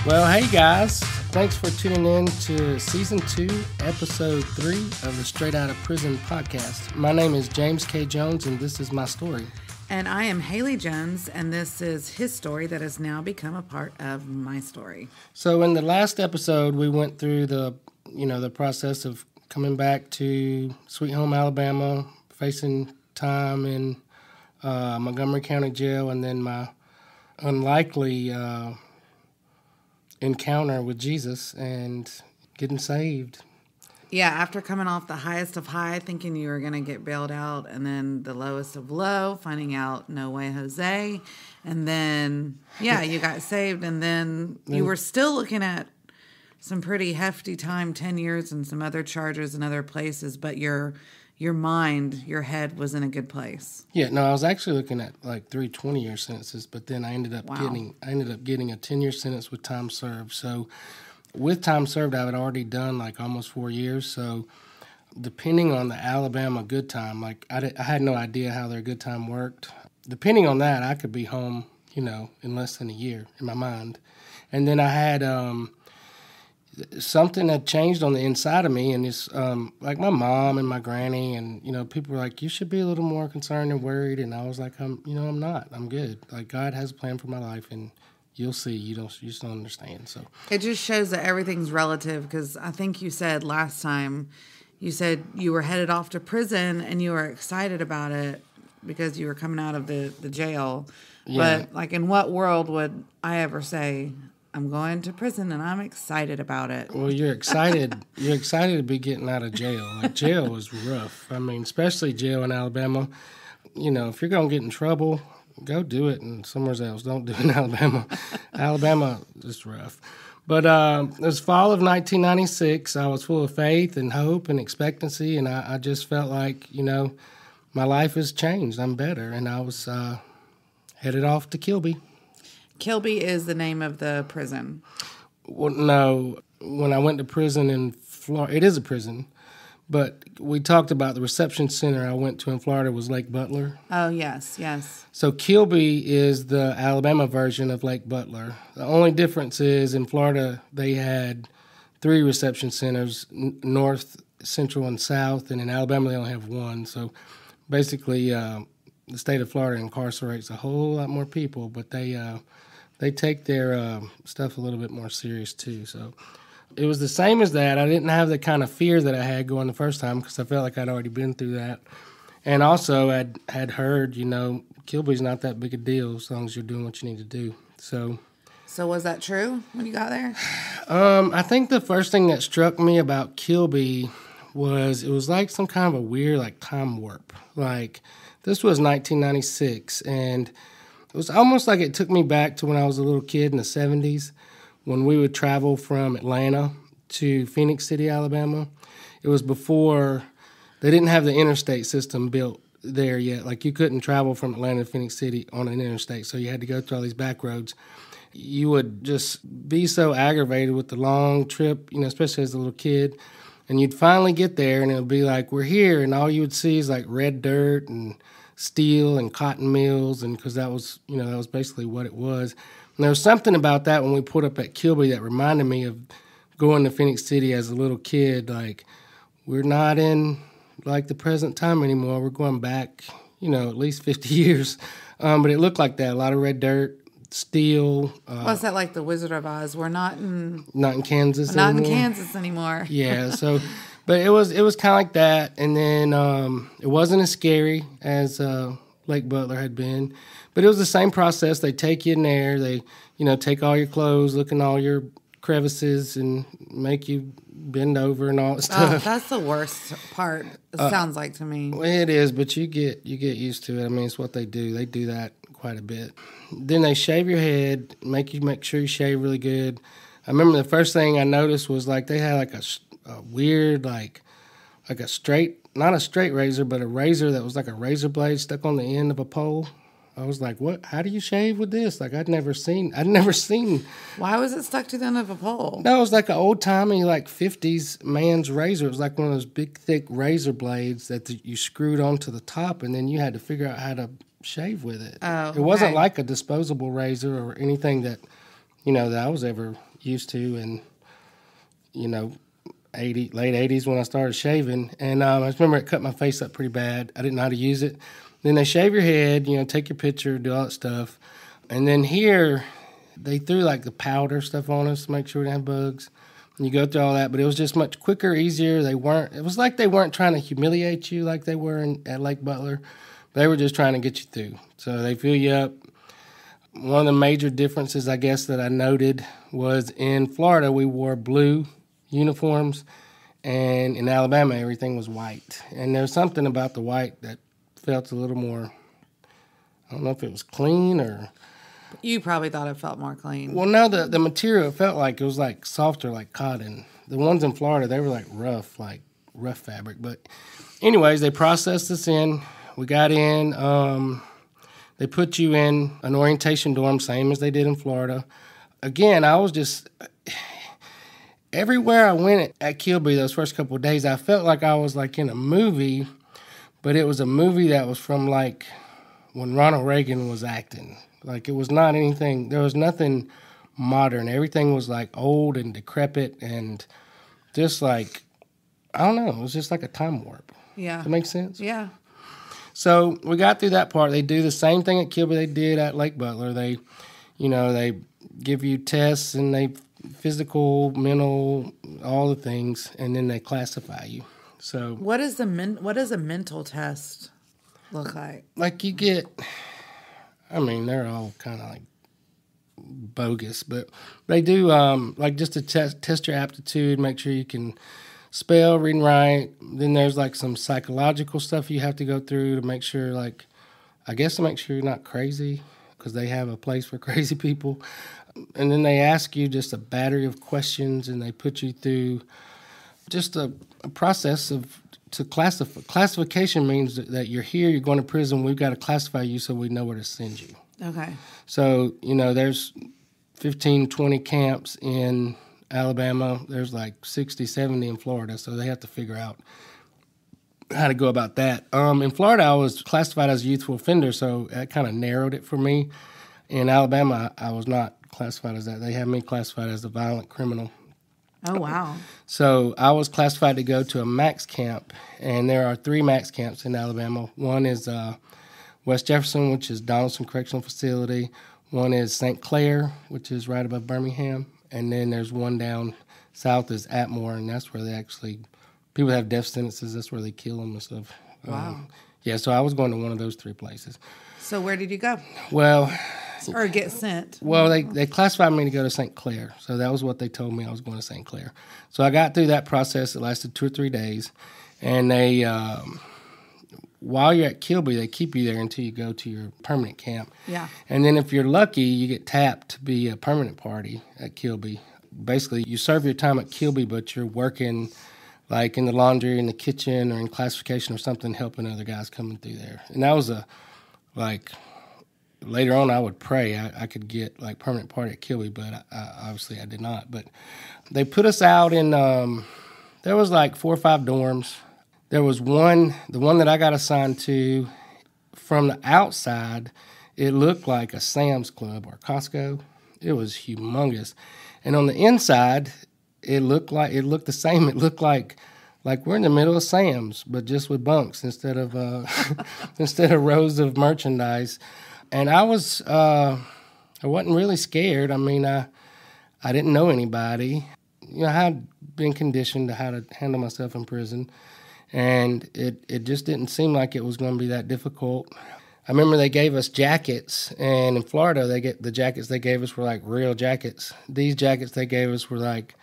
Well, hey guys, thanks for tuning in to Season 2, Episode 3 of the Straight Outta Prison podcast. My name is James K. Jones, and this is my story. And I am Haley Jones, and this is his story that has now become a part of my story. So in the last episode, we went through the process of coming back to Sweet Home, Alabama, facing time in Montgomery County Jail, and then my unlikely encounter with Jesus and getting saved. Yeah, after coming off the highest of high, thinking you were going to get bailed out, and then the lowest of low, finding out, no way, Jose. And then, you got saved, and then you were still looking at some pretty hefty time, 10 years and some other charges in other places, but your mind, your head was in a good place. Yeah, no, I was actually looking at like 3 20-year sentences, but then I ended up getting a 10-year sentence with time served. So with time served, I had already done like almost 4 years. So depending on the Alabama good time, like I had no idea how their good time worked. Depending on that, I could be home, in less than a year in my mind. And then I had something had changed on the inside of me, and it's like my mom and my granny and people were like, you should be a little more concerned and worried, and I was like, I'm not. I'm good. Like, God has a plan for my life, and you'll see. You just don't understand. So it just shows that everything's relative, because I think you said last time, you said you were headed off to prison and you were excited about it because you were coming out of the jail. Yeah. But like, in what world would I ever say, I'm going to prison and I'm excited about it? Well, you're excited. You're excited to be getting out of jail. Like, jail is rough. I mean, especially jail in Alabama. If you're going to get in trouble, go do it in somewhere else. Don't do it in Alabama. Alabama is rough. But it was fall of 1996. I was full of faith and hope and expectancy, and I just felt like, my life has changed. I'm better. And I was headed off to Kilby. Kilby is the name of the prison. Well, no. When I went to prison in Florida, it is a prison, but we talked about the reception center I went to in Florida was Lake Butler. Oh, yes. So Kilby is the Alabama version of Lake Butler. The only difference is in Florida they had 3 reception centers, north, central, and south, and in Alabama they only have 1. So basically the state of Florida incarcerates a whole lot more people, but they take their stuff a little bit more serious too. So it was the same as that. I didn't have the kind of fear that I had going the first time because I felt like I'd already been through that. And also I had heard, Kilby's not that big a deal as long as you're doing what you need to do. So was that true when you got there? I think the first thing that struck me about Kilby was it was like some kind of a weird like time warp. Like, this was 1996, and it was almost like it took me back to when I was a little kid in the 70s when we would travel from Atlanta to Phoenix City, Alabama. It was before they didn't have the interstate system built there yet. Like, you couldn't travel from Atlanta to Phoenix City on an interstate, so you had to go through all these back roads. You would just be so aggravated with the long trip, especially as a little kid. And you'd finally get there, and it would be like, we're here, and all you would see is like red dirt and steel and cotton mills, and because that was basically what it was. And there was something about that when we put up at Kilby that reminded me of going to Phoenix City as a little kid. Like, we're not in like the present time anymore. We're going back, at least 50 years. But it looked like that. A lot of red dirt, steel. What's that, like the Wizard of Oz? We're not in Kansas anymore. Not in Kansas anymore. Yeah, so, but it was kind of like that. And then it wasn't as scary as Lake Butler had been, but it was the same process. They take you in there. They, take all your clothes, look in all your crevices, and make you bend over and all that stuff. Oh, that's the worst part. It sounds like to me. Well, it is, but you get used to it. I mean, it's what they do. They do that quite a bit. Then they shave your head, make sure you shave really good. I remember the first thing I noticed was like they had like a weird like a straight, not a straight razor, but a razor that was like a razor blade stuck on the end of a pole. I was like, what? How do you shave with this? Like, I'd never seen. Why was it stuck to the end of a pole? No, it was like an old-timey, like, 50s man's razor. It was like one of those big, thick razor blades that you screwed onto the top, and then you had to figure out how to shave with it. Oh, it wasn't like a disposable razor or anything that, that I was ever used to, and you know, late 80s when I started shaving. And I just remember it cut my face up pretty bad. I didn't know how to use it. Then they shave your head, you know, take your picture, do all that stuff. And then here, they threw like the powder stuff on us to make sure we didn't have bugs. And you go through all that, but it was just much quicker, easier. It was like they weren't trying to humiliate you like they were at Lake Butler. They were just trying to get you through. So they fill you up. One of the major differences, I guess, that I noted was in Florida, we wore blue uniforms, and in Alabama, everything was white. And there's something about the white that felt a little more, I don't know if it was clean or... You probably thought it felt more clean. Well, no, the material, it felt like it was like softer, like cotton. The ones in Florida, they were like rough fabric. But anyways, they processed us in. We got in. They put you in an orientation dorm, same as they did in Florida. Again, I was just... Everywhere I went at Kilby those first couple of days, I felt like I was like in a movie, but it was a movie that was from like when Ronald Reagan was acting. Like it was not anything, there was nothing modern. Everything was like old and decrepit and just like, I don't know, it was just like a time warp. Yeah. Does that make sense? Yeah. So we got through that part. They do the same thing at Kilby they did at Lake Butler. They give you tests and they physical, mental, all the things, and then they classify you. So what does a mental test look like? Like you get, I mean, they're all kind of like bogus, but they do like just to test your aptitude, make sure you can spell, read and write. Then there's like some psychological stuff you have to go through to make sure, like, I guess to make sure you're not crazy, because they have a place for crazy people. And then they ask you just a battery of questions, and they put you through just a process to classify. Classification means that you're here, you're going to prison, we've got to classify you so we know where to send you. Okay. So, there's 15, 20 camps in Alabama. There's like 60, 70 in Florida, so they have to figure out how to go about that. In Florida, I was classified as a youthful offender, so that kind of narrowed it for me. In Alabama, I was not classified as that. They had me classified as a violent criminal. Oh, wow. So I was classified to go to a max camp, and there are 3 max camps in Alabama. One is West Jefferson, which is Donaldson Correctional Facility. One is St. Clair, which is right above Birmingham. And then there's one down south is Atmore, and that's where they actually, people have death sentences, that's where they kill them and stuff. Wow. Yeah, so I was going to one of those 3 places. So where did you go? Well... Or get sent? Well, they classified me to go to St. Clair, so that was what they told me I was going to St. Clair. So I got through that process. It lasted 2 or 3 days, and they, while you're at Kilby, they keep you there until you go to your permanent camp. Yeah. And then if you're lucky, you get tapped to be a permanent party at Kilby. Basically, you serve your time at Kilby, but you're working like in the laundry, in the kitchen, or in classification or something, helping other guys coming through there. And that was later on, I would pray I could get like permanent party at Kilby, but obviously I did not. But they put us out in, there was like 4 or 5 dorms. There was one, the one that I got assigned to, from the outside, it looked like a Sam's Club or Costco. It was humongous. And on the inside, it looked the same. It looked like we're in the middle of Sam's, but just with bunks instead of rows of merchandise. And I wasn't really scared. I mean, I didn't know anybody. I had been conditioned to how to handle myself in prison, and it just didn't seem like it was going to be that difficult. I remember they gave us jackets, and in Florida, the jackets they gave us were like real jackets. These jackets they gave us were like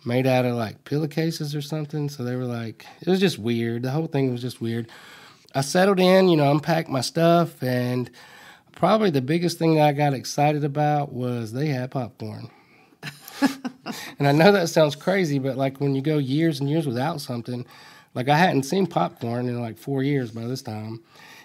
made out of like pillowcases or something. So they were like, it was just weird. The whole thing was just weird. I settled in, unpacked my stuff, and probably the biggest thing that I got excited about was they had popcorn. And I know that sounds crazy, but like when you go years and years without something, like I hadn't seen popcorn in like 4 years by this time.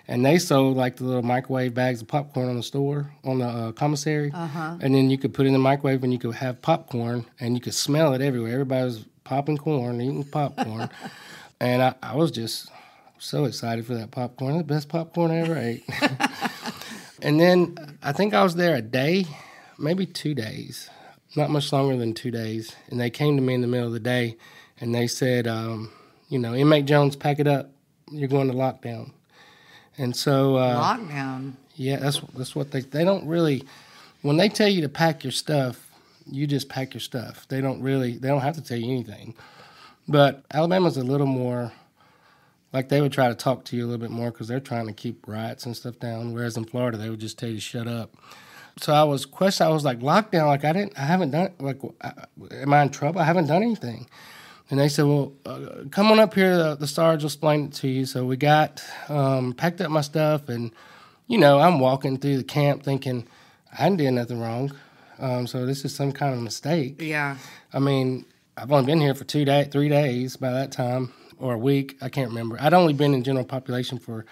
And they sold like the little microwave bags of popcorn on the store, on the commissary. Uh-huh. And then you could put it in the microwave and you could have popcorn and you could smell it everywhere. Everybody was popping corn, eating popcorn. And I was just so excited for that popcorn. The best popcorn I ever ate. And then I think I was there a day, maybe 2 days. not much longer than 2 days. And they came to me in the middle of the day, and they said, inmate Jones, pack it up. You're going to lockdown. And so Lockdown. Yeah, that's what they don't really. When they tell you to pack your stuff, you just pack your stuff. They don't have to tell you anything. But Alabama's a little more, like they would try to talk to you a little bit more because they're trying to keep riots and stuff down. Whereas in Florida, they would just tell you to shut up. So I was like, lockdown, like I haven't done, like, am I in trouble? I haven't done anything. And they said, well, come on up here, the Sarge will explain it to you. So we got, packed up my stuff, and, I'm walking through the camp thinking, I didn't do nothing wrong. So this is some kind of mistake. Yeah. I mean, I've only been here for 3 days by that time, or a week, I can't remember. I'd only been in general population for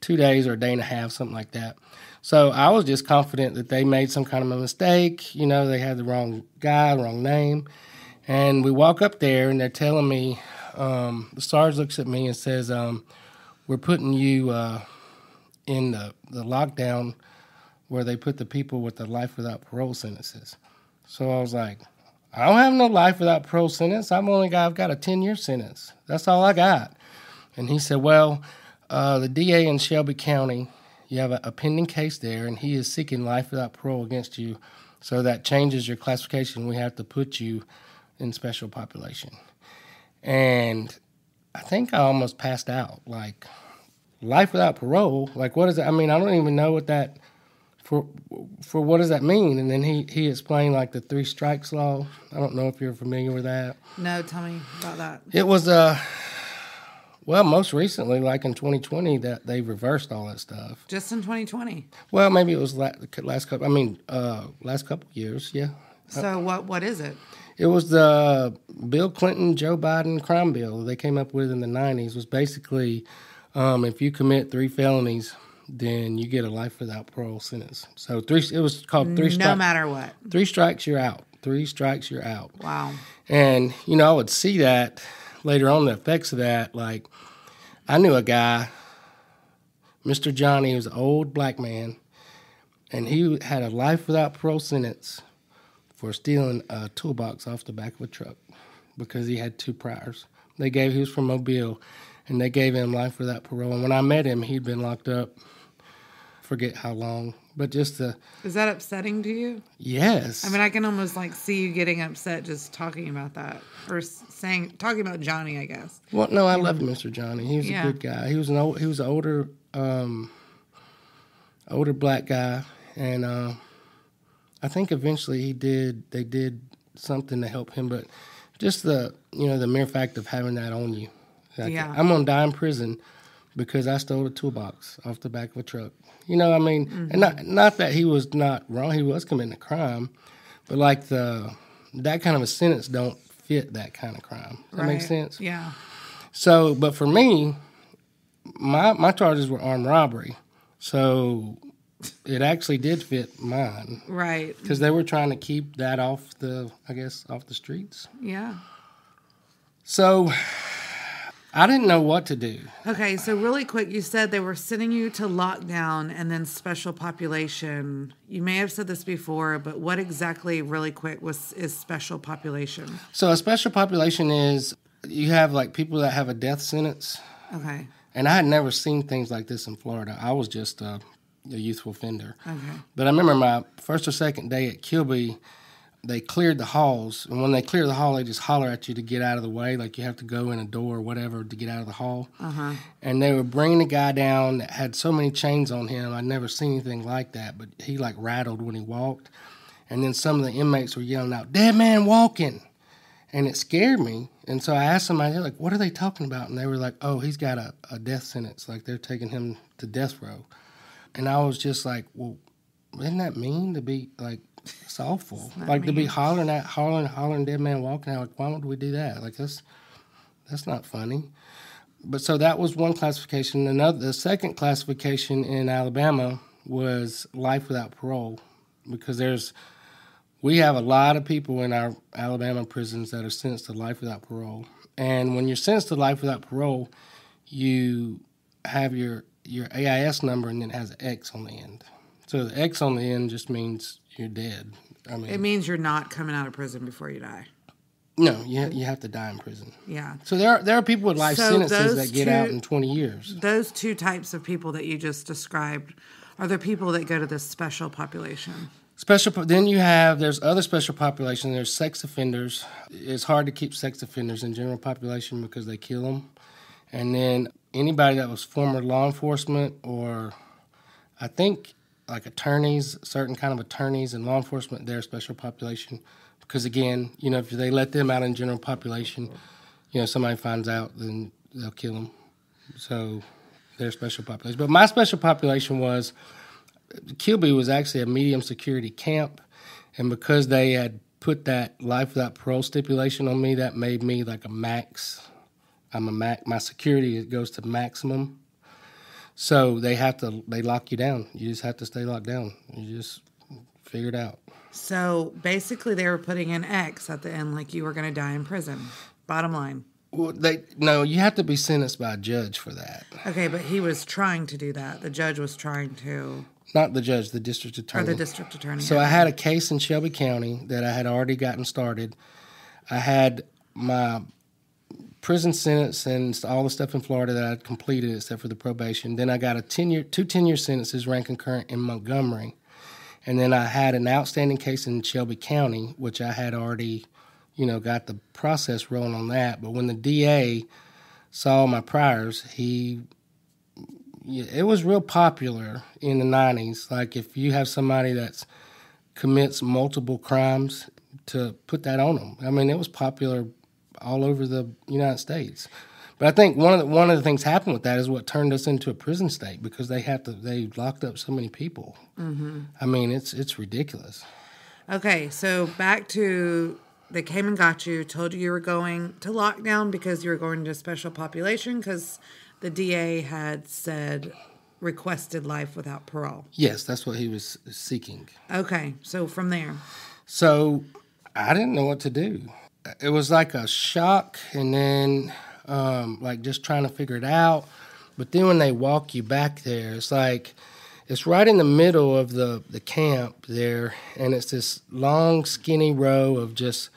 2 days or a day and a half, something like that. So I was just confident that they made some kind of a mistake. They had the wrong guy, wrong name. And we walk up there, and they're telling me, the Sarge looks at me and says, we're putting you in the lockdown where they put the people with the life without parole sentences. So I was like, I don't have no life without parole sentence. I've got a 10-year sentence. That's all I got. And he said, well, the DA in Shelby County, you have a pending case there, and he is seeking life without parole against you. So that changes your classification. We have to put you in special population. And I think I almost passed out. Like, life without parole, like, what is that? I mean, I don't even know what that, for what does that mean? And then he explained, like, the 3 strikes law. I don't know if you're familiar with that. No, tell me about that. It was, most recently, like in 2020, that they reversed all that stuff. Just in 2020? Well, maybe it was last couple years, yeah. So what is it? It was the Bill Clinton, Joe Biden crime bill they came up with in the 90s. Was basically, if you commit 3 felonies, then you get a life without parole sentence. So it was called 3 strikes. No matter what. 3 strikes, you're out. 3 strikes, you're out. Wow. And, I would see that later on, the effects of that. Like, I knew a guy, Mr. Johnny, he was an old black man, and he had a life without parole sentence for stealing a toolbox off the back of a truck because he had 2 priors. He was from Mobile, and they gave him life without parole. And when I met him, he'd been locked up, forget how long, but just the... Is that upsetting to you? Yes. I mean, I can almost, see you getting upset just talking about that, or talking about Johnny, I guess. Well, no, I loved Mr. Johnny. He was a good guy. He was an older black guy, and I think eventually they did something to help him, but just the mere fact of having that on you. Like, I'm going to die in prison because I stole a toolbox off the back of a truck. And not that he was not wrong. He was committing a crime, but like that kind of a sentence don't fit that kind of crime. Does that make sense? Yeah. So, but for me, my charges were armed robbery. So it actually did fit mine. Right. Because they were trying to keep that off the streets. Yeah. So I didn't know what to do. Okay, so really quick, you said they were sending you to lockdown and then special population. You may have said this before, but what exactly, really quick, is special population? So a special population is you have like people that have a death sentence. Okay. And I had never seen things like this in Florida. I was just a youthful offender. Okay. But I remember my first or second day at Kilby, they cleared the halls. And when they clear the hall, they just holler at you to get out of the way. Like you have to go in a door or whatever to get out of the hall. Uh-huh. And they were bringing a guy down that had so many chains on him. I'd never seen anything like that. But he like rattled when he walked. And then some of the inmates were yelling out, "Dead man walking." And it scared me. And so I asked somebody, like, what are they talking about? And they were like, oh, he's got a death sentence. Like they're taking him to death row. And I was just like, well, isn't that mean to be, like, it's awful. Like, mean. To be hollering, dead man walking out. Like, why would we do that? Like, that's not funny. But so that was one classification. The second classification in Alabama was life without parole. Because we have a lot of people in our Alabama prisons that are sentenced to life without parole. And when you're sentenced to life without parole, you have your AIS number, and then it has an X on the end. So the X on the end just means you're dead. I mean, It means you're not coming out of prison before you die. no, you have to die in prison. Yeah. So there are people with life So sentences those that get out in 20 years. Those two types of people that you just described are the people that go to this special population. Then there's other special population. There's sex offenders. It's hard to keep sex offenders in general population because they kill them. And then anybody that was former law enforcement, or I think like attorneys, certain kind of attorneys and law enforcement, they're a special population. Because again, if they let them out in general population, somebody finds out, then they'll kill them. So they're a special population. But my special population was, Kilby was actually a medium security camp. And because they had put that life without parole stipulation on me, that made me like a max. My security goes to maximum. So they lock you down. You just have to stay locked down. You just figure it out. So basically they were putting an X at the end like you were going to die in prison. Bottom line. Well, no, you have to be sentenced by a judge for that. Okay, but he was trying to do that. The judge was trying to... Not the judge, the district attorney. Or the district attorney. So I had a case in Shelby County that I had already gotten started. I had my prison sentence and all the stuff in Florida that I'd completed except for the probation. Then I got two 10-year sentences ran concurrent in Montgomery. And then I had an outstanding case in Shelby County, which I had already, got the process rolling on that. But when the DA saw my priors, it was real popular in the 90s. Like if you have somebody that commits multiple crimes, to put that on them. I mean, it was popular all over the United States. But I think one of the things happened with that is what turned us into a prison state, because they locked up so many people. Mm-hmm. I mean, it's ridiculous. Okay, so back to they came and got you, told you were going to lockdown because you were going to special population because the DA had requested life without parole. Yes, that's what he was seeking. Okay, so from there. So I didn't know what to do. It was like a shock, and then like just trying to figure it out. But then when they walk you back there, it's like it's right in the middle of the camp there, and it's this long, skinny row of just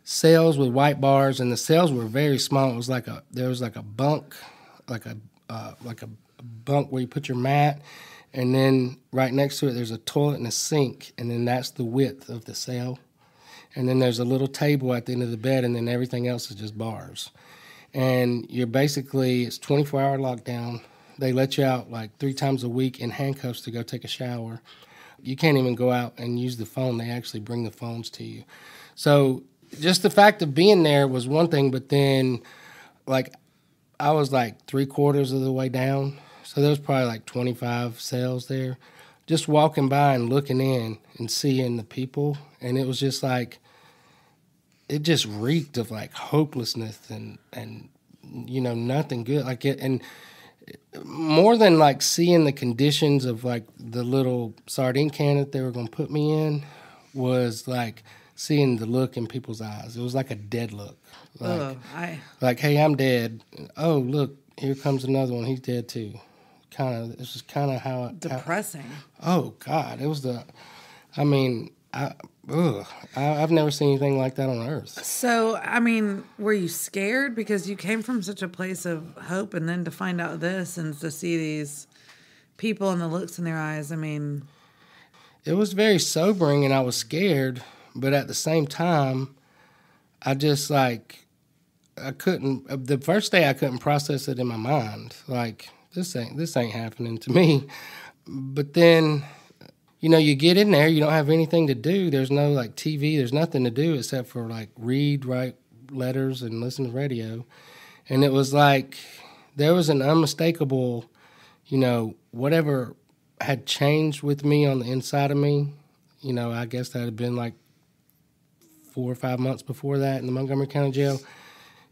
cells with white bars, and the cells were very small. It was there was a bunk, like a bunk where you put your mat, and then right next to it there's a toilet and a sink, and then that's the width of the cell. And then there's a little table at the end of the bed, and then everything else is just bars. And it's 24-hour lockdown. They let you out like 3 times a week in handcuffs to go take a shower. You can't even go out and use the phone. They actually bring the phones to you. So just the fact of being there was one thing, but then like I was like 3/4 of the way down. So there was probably like 25 cells there. Just walking by and looking in and seeing the people, and it was just like, it just reeked of like hopelessness and nothing good. Like it, and more than like seeing the conditions of like the little sardine can that they were going to put me in, was like seeing the look in people's eyes. It was like a dead look. Like, hey, I'm dead. Oh, look, here comes another one. He's dead too. This is kind of how it... Depressing. Oh, God. It was I've never seen anything like that on earth. So, I mean, were you scared? Because you came from such a place of hope, and then to find out this and to see these people and the looks in their eyes, I mean... It was very sobering, and I was scared, but at the same time, I just, like, I couldn't... The first day, I couldn't process it in my mind. Like, this ain't happening to me. But then... you get in there, you don't have anything to do. There's no, like, TV. There's nothing to do except for, like, write letters, and listen to radio. And it was like there was an unmistakable, whatever had changed with me on the inside of me. I guess that had been, like, 4 or 5 months before that in the Montgomery County Jail.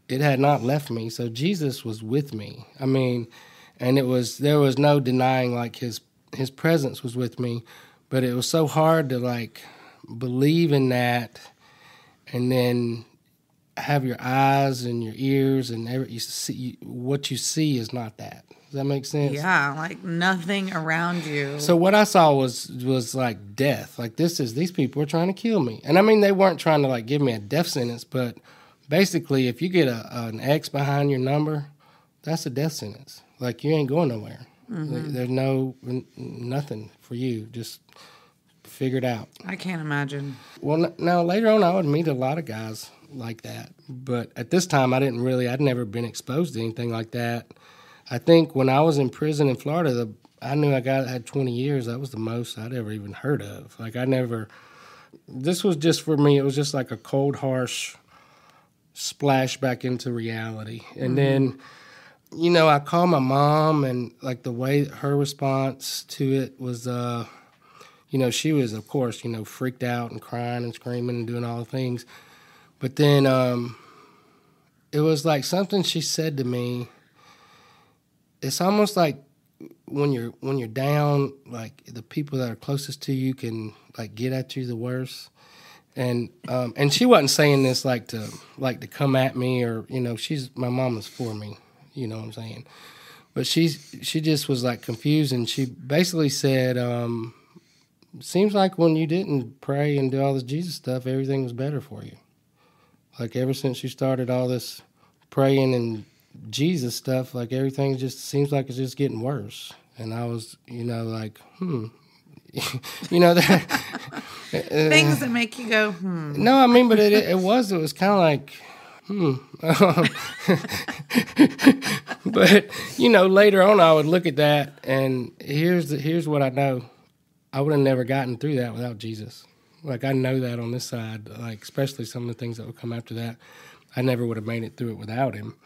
It had not left me. So Jesus was with me. I mean, and there was no denying, like, his presence was with me. But it was so hard to, like, believe in that, and then have your eyes and your ears and what you see is not that. Does that make sense? Yeah, like nothing around you. So what I saw was like death. Like these people are trying to kill me. And I mean, they weren't trying to like give me a death sentence, but basically if you get an X behind your number, that's a death sentence. Like you ain't going nowhere. There's nothing for you. Just figure it out. I can't imagine. Well, now later on I would meet a lot of guys like that. But at this time I'd never been exposed to anything like that. I think when I was in prison in Florida, I knew I had 20 years. That was the most I'd ever even heard of. Like this was just for me, it was just like a cold, harsh splash back into reality. And then, I called my mom, and like the way her response to it was, she was, of course, freaked out and crying and screaming and doing all the things. But then it was like something she said to me. It's almost like when you're down, like the people that are closest to you can like get at you the worst. And she wasn't saying this like to come at me or my mom was for me, you know what I'm saying. But she just was like confused, and she basically said, seems like when you didn't pray and do all this Jesus stuff, everything was better for you. Like ever since you started all this praying and Jesus stuff, like everything just seems like it's just getting worse. And I was, like, that things that make you go, No, I mean, but it was kind of like, But later on, I would look at that, and here's what I know: I would have never gotten through that without Jesus. Like I know that on this side, like especially some of the things that would come after that, I never would have made it through it without him.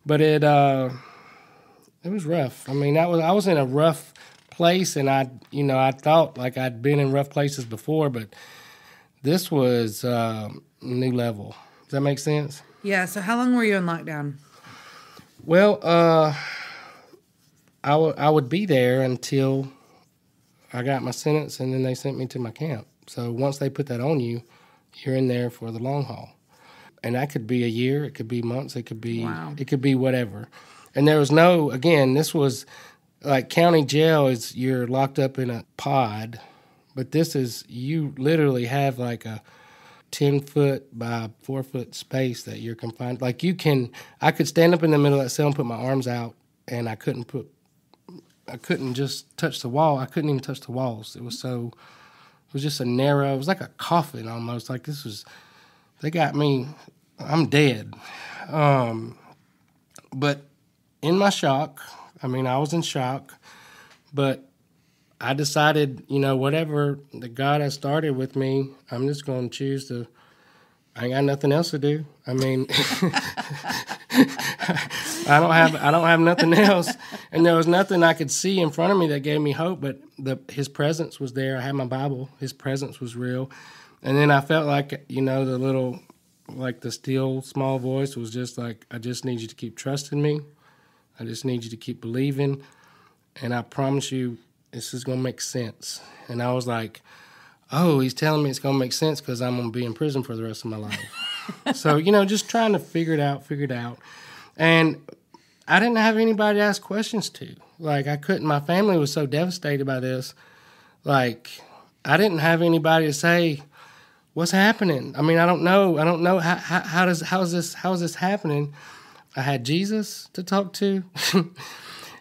But it was rough. I mean, I was in a rough place, and I thought like I'd been in rough places before, but this was a new level. Does that make sense? Yeah. So how long were you in lockdown? Well, I would be there until I got my sentence, and then they sent me to my camp. So once they put that on you, you're in there for the long haul. And that could be a year, it could be months, it could be whatever. And there was this was like county jail is you're locked up in a pod, but this is, you literally have like a 10-foot by 4-foot space that you're confined. Like I could stand up in the middle of that cell and put my arms out, and I couldn't just touch the wall. I couldn't even touch the walls. It was just it was like a coffin almost. Like they got me, I'm dead. But in my shock, I was in shock, but I decided, whatever that God has started with me, I'm just going to choose to, I ain't got nothing else to do. I don't have nothing else. And there was nothing I could see in front of me that gave me hope, but his presence was there. I had my Bible. His presence was real. And then I felt like, the little, like the still small voice was just like, I just need you to keep trusting me. I just need you to keep believing. And I promise you, this is going to make sense. And I was like, oh, he's telling me it's going to make sense because I'm going to be in prison for the rest of my life. So, just trying to figure it out. And I didn't have anybody to ask questions to. Like, I couldn't. My family was so devastated by this. Like, I didn't have anybody to say, what's happening? I don't know. How is this happening? I had Jesus to talk to.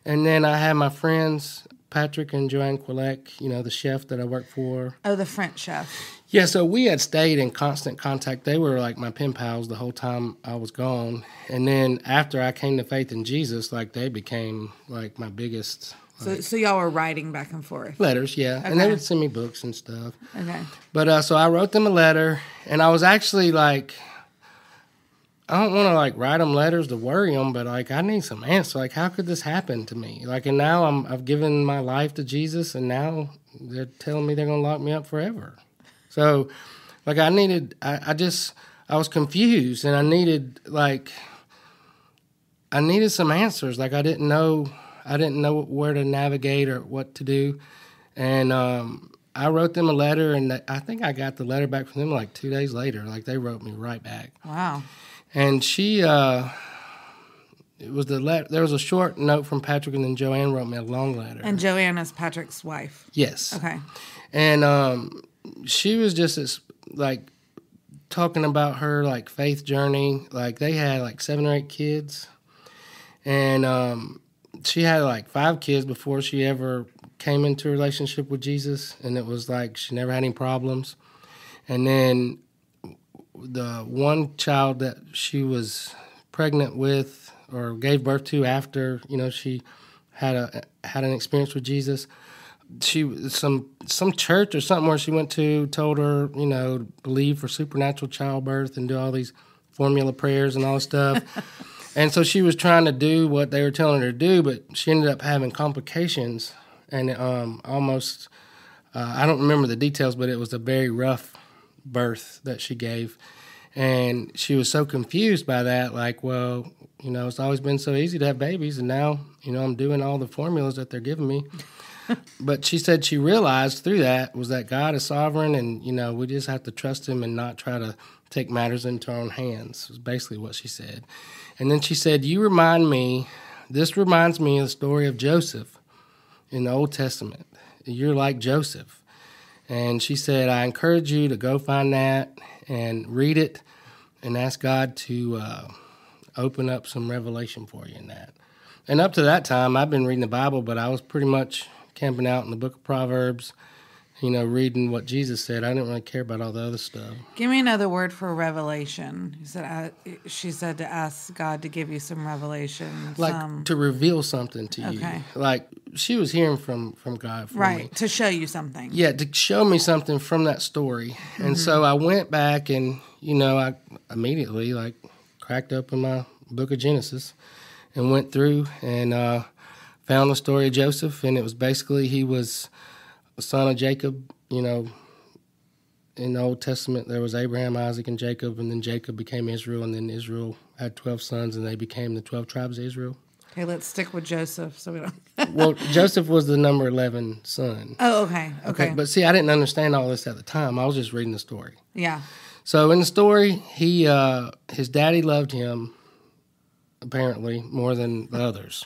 And then I had my friends, Patrick and Joanne Quillec, the chef that I work for. Oh, the French chef. Yeah, so we had stayed in constant contact. They were like my pen pals the whole time I was gone. And then after I came to faith in Jesus, like they became like my biggest. So y'all were writing back and forth? Letters, yeah. Okay. And they would send me books and stuff. Okay. But so I wrote them a letter, and I was actually like, I don't want to like write them letters to worry them, but like I need some answers. Like, how could this happen to me? Like, and now I've given my life to Jesus, and now they're telling me they're gonna lock me up forever. So, like, I was confused, and I needed some answers. Like, I didn't know where to navigate or what to do, and I wrote them a letter, and I think I got the letter back from them like 2 days later. Like, they wrote me right back. Wow. And she, it was there was a short note from Patrick, and then Joanne wrote me a long letter. And Joanne is Patrick's wife. Yes. Okay. And she was just like talking about her like faith journey. Like they had like 7 or 8 kids, and she had like 5 kids before she ever came into a relationship with Jesus, and it was like she never had any problems. And then the one child that she was pregnant with or gave birth to after, she had an experience with Jesus, some church or something where she went to told her, to believe for supernatural childbirth and do all these formula prayers and all this stuff. And so she was trying to do what they were telling her to do, but she ended up having complications and almost, I don't remember the details, but it was a very rough birth that she gave. And she was so confused by that, like, well, it's always been so easy to have babies, and now, I'm doing all the formulas that they're giving me. But she said she realized through that was that God is sovereign, and, we just have to trust him and not try to take matters into our own hands, was basically what she said. And then she said, this reminds me of the story of Joseph in the Old Testament. You're like Joseph. And she said, I encourage you to go find that and read it and ask God to open up some revelation for you in that. And up to that time, I've been reading the Bible, but I was pretty much camping out in the book of Proverbs, reading what Jesus said. I didn't really care about all the other stuff. Give me another word for revelation. She said to ask God to give you some revelation. Like to reveal something to you. Okay. Like she was hearing from God for me. To show you something. Yeah, to show me something from that story. Mm-hmm. And so I went back and, I immediately cracked open my book of Genesis and went through and found the story of Joseph. And it was basically he was the son of Jacob. In the Old Testament, there was Abraham, Isaac, and Jacob, and then Jacob became Israel, and then Israel had 12 sons, and they became the 12 tribes of Israel. Okay, let's stick with Joseph so we don't... Well, Joseph was the number 11 son. Oh, okay. But see, I didn't understand all this at the time. I was just reading the story. Yeah. So in the story, his daddy loved him, apparently, more than the others.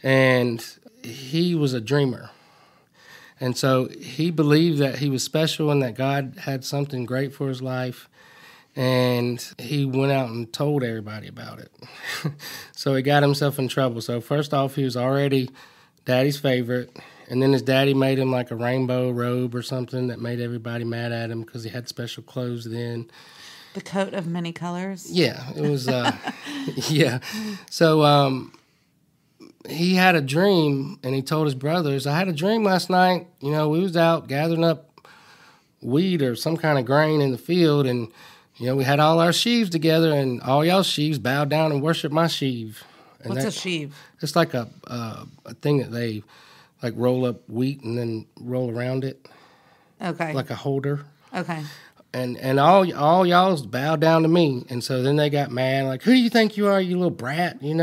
And he was a dreamer. And so he believed that he was special and that God had something great for his life. And he went out and told everybody about it. So he got himself in trouble. So first off, he was already daddy's favorite. And then his daddy made him like a rainbow robe or something that made everybody mad at him because he had special clothes then. The coat of many colors? Yeah, it was, yeah. So he had a dream, and he told his brothers, I had a dream last night. We was out gathering up wheat or some kind of grain in the field, and, we had all our sheaves together, and all y'all's sheaves bowed down and worshiped my sheave. And what's a sheave? It's like a thing that they, roll up wheat and then roll around it. Okay. Like a holder. Okay. And all y'all's bowed down to me. And so then they got mad, like, who do you think you are, you little brat, Is